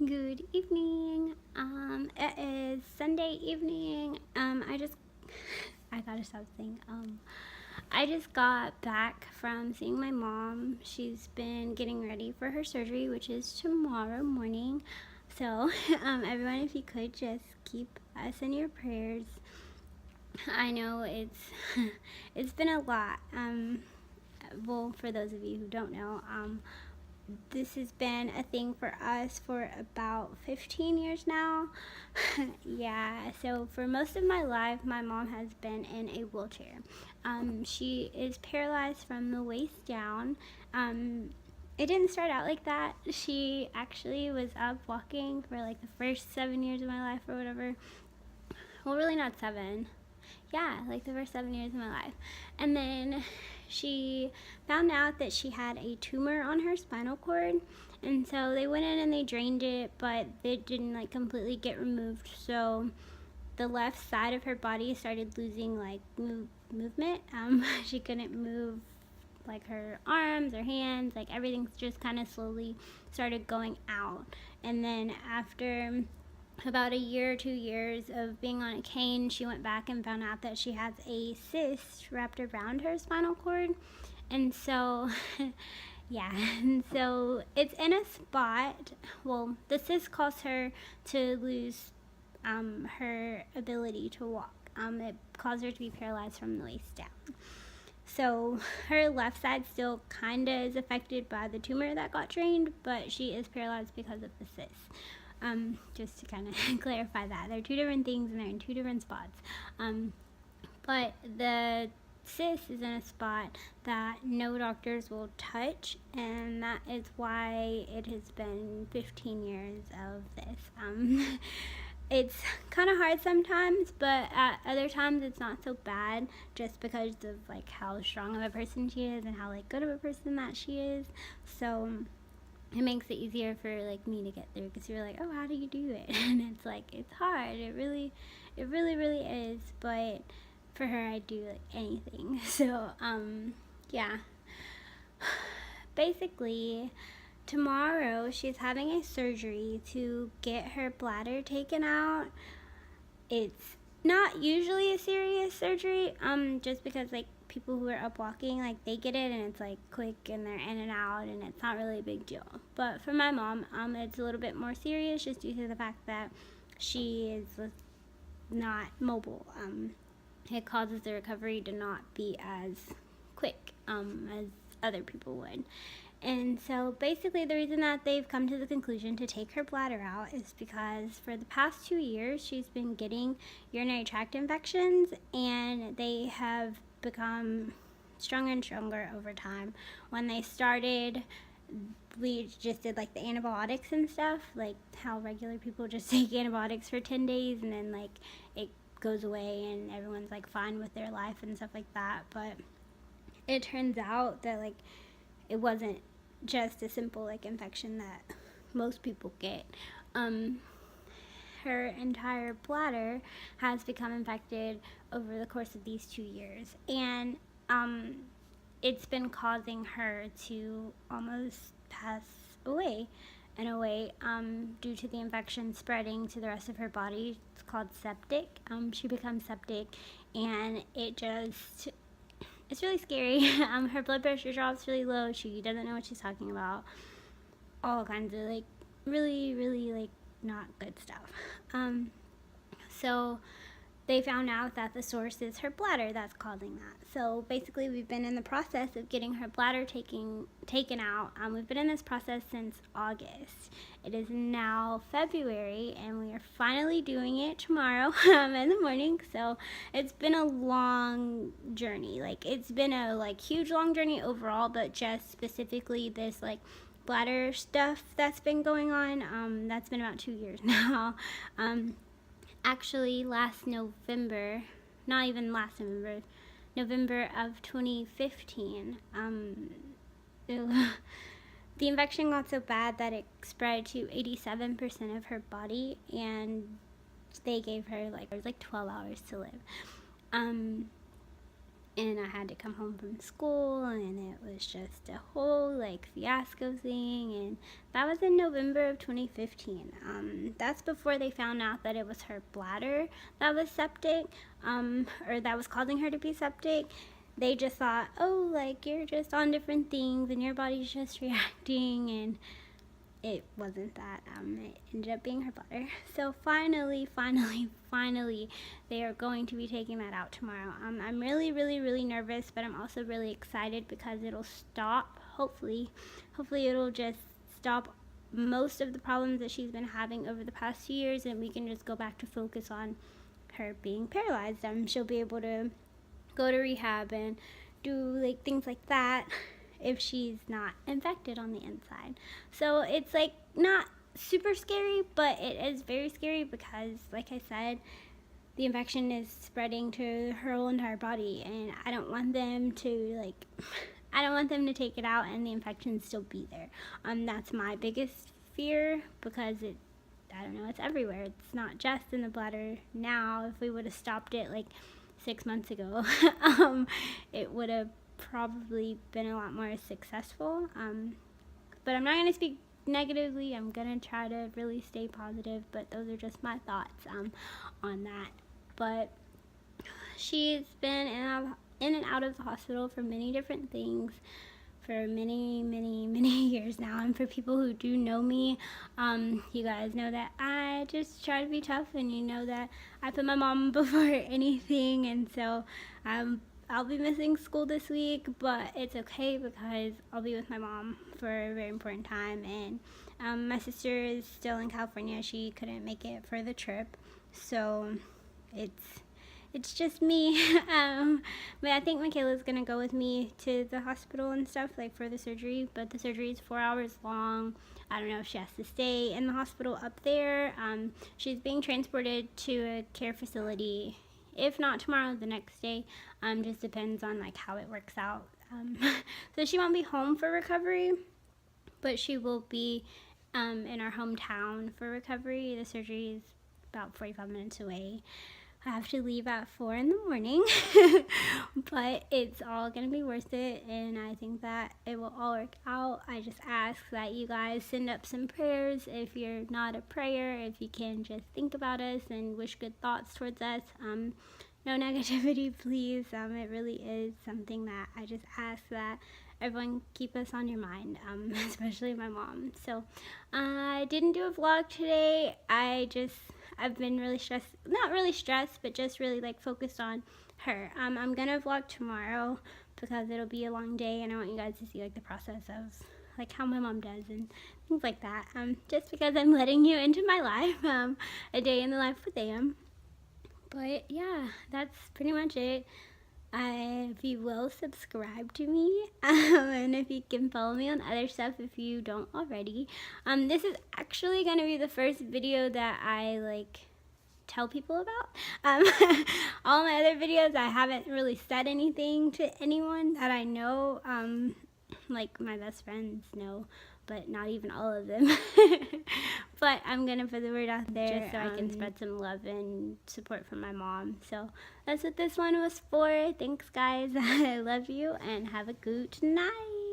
Good evening. It is Sunday evening. I gotta stop saying. I just got back from seeing my mom. She's been getting ready for her surgery, which is tomorrow morning. So, everyone, if you could just keep us in your prayers. I know it's been a lot. Well, for those of you who don't know, this has been a thing for us for about 15 years now. Yeah, so for most of my life, my mom has been in a wheelchair. She is paralyzed from the waist down. It didn't start out like that. She actually was up walking for like the first 7 years of my life or whatever. Well, really not 7. Yeah, like the first 7 years of my life. And then she found out that she had a tumor on her spinal cord. And so they went in and they drained it, but it didn't like completely get removed. So the left side of her body started losing like movement. She couldn't move like her arms or hands, like everything just kind of slowly started going out. And then after about a year or 2 years of being on a cane, she went back and found out that she has a cyst wrapped around her spinal cord. And so, yeah, and so it's in a spot. Well, the cyst caused her to lose her ability to walk. It caused her to be paralyzed from the waist down. So her left side still kind of is affected by the tumor that got drained, but she is paralyzed because of the cyst. Just to kind of clarify that. They're two different things and they're in two different spots. But the cyst is in a spot that no doctors will touch, and that is why it has been 15 years of this. It's kind of hard sometimes, but at other times it's not so bad, just because of like how strong of a person she is and how like good of a person that she is. So it makes it easier for like me to get through, because you're like, oh, how do you do it? And it's like, it's hard. It really is. But for her, I do like anything. So yeah. Basically, tomorrow she's having a surgery to get her bladder taken out. It's not usually a serious surgery, just because like people who are up walking, like they get it and it's like quick and they're in and out and it's not really a big deal. But for my mom, it's a little bit more serious, just due to the fact that she is not mobile. It causes the recovery to not be as quick as other people would. And so basically the reason that they've come to the conclusion to take her bladder out is because for the past 2 years she's been getting urinary tract infections, and they have become stronger and stronger over time. When they started, we just did like the antibiotics and stuff, like how regular people just take antibiotics for 10 days and then like it goes away and everyone's like fine with their life and stuff like that. But it turns out that like it wasn't just a simple like infection that most people get. Her entire bladder has become infected over the course of these 2 years, and it's been causing her to almost pass away in a way, due to the infection spreading to the rest of her body. It's called septic. She becomes septic, and it's really scary. Her blood pressure drops really low. She doesn't know what she's talking about. All kinds of like really like not good stuff. So they found out that the source is her bladder that's causing that. So basically we've been in the process of getting her bladder taken out. We've been in this process since August. It is now February and we are finally doing it tomorrow in the morning. So it's been a long journey. Like it's been a like huge long journey overall, but just specifically this like bladder stuff that's been going on, that's been about 2 years now. Actually, last November, not even last November, November of 2015, the infection got so bad that it spread to 87% of her body, and they gave her like 12 hours to live. and I had to come home from school, and it was just a whole like fiasco thing. And that was in November of 2015. That's before they found out that it was her bladder that was septic, or that was causing her to be septic. They just thought, oh, like, you're just on different things and your body's just reacting, and it wasn't that. It ended up being her bladder. So finally, they are going to be taking that out tomorrow. I'm really nervous, but I'm also really excited because it'll stop, hopefully it'll just stop most of the problems that she's been having over the past 2 years, and we can just go back to focus on her being paralyzed. She'll be able to go to rehab and do like things like that if she's not infected on the inside. So it's like not super scary, but it is very scary because, like I said, the infection is spreading to her whole entire body, and I don't want them to take it out and the infection still be there. That's my biggest fear, because I don't know, it's everywhere. It's not just in the bladder now. If we would have stopped it like 6 months ago, it would have probably been a lot more successful. But I'm not going to speak negatively. I'm going to try to really stay positive, but those are just my thoughts on that. But she's been in and out of the hospital for many different things for many years now. And for people who do know me, you guys know that I just try to be tough, and you know that I put my mom before anything. And so I'll be missing school this week, but it's okay because I'll be with my mom for a very important time. And my sister is still in California. She couldn't make it for the trip, so it's just me. But I think Michaela's gonna go with me to the hospital and stuff, like for the surgery. But the surgery is 4 hours long. I don't know if she has to stay in the hospital up there. She's being transported to a care facility. If not tomorrow, the next day. Just depends on like how it works out. So she won't be home for recovery, but she will be in our hometown for recovery. The surgery is about 45 minutes away. I have to leave at 4 in the morning, but it's all going to be worth it, and I think that it will all work out. I just ask that you guys send up some prayers. If you're not a prayer, if you can just think about us and wish good thoughts towards us. No negativity, please. It really is something that I just ask that everyone keep us on your mind, especially my mom. So I didn't do a vlog today. I've been really stressed, not really stressed, but just really like focused on her. I'm gonna vlog tomorrow because it'll be a long day, and I want you guys to see like the process of like how my mom does and things like that. Just because I'm letting you into my life, a day in the life with Am. But yeah, that's pretty much it. If you will, subscribe to me, and if you can follow me on other stuff if you don't already. This is actually going to be the first video that I like tell people about. All my other videos, I haven't really said anything to anyone that I know. Like my best friends know, but not even all of them. But I'm gonna put the word out there just so I can spread some love and support from my mom. So that's what this one was for. Thanks guys. I love you, and have a good night.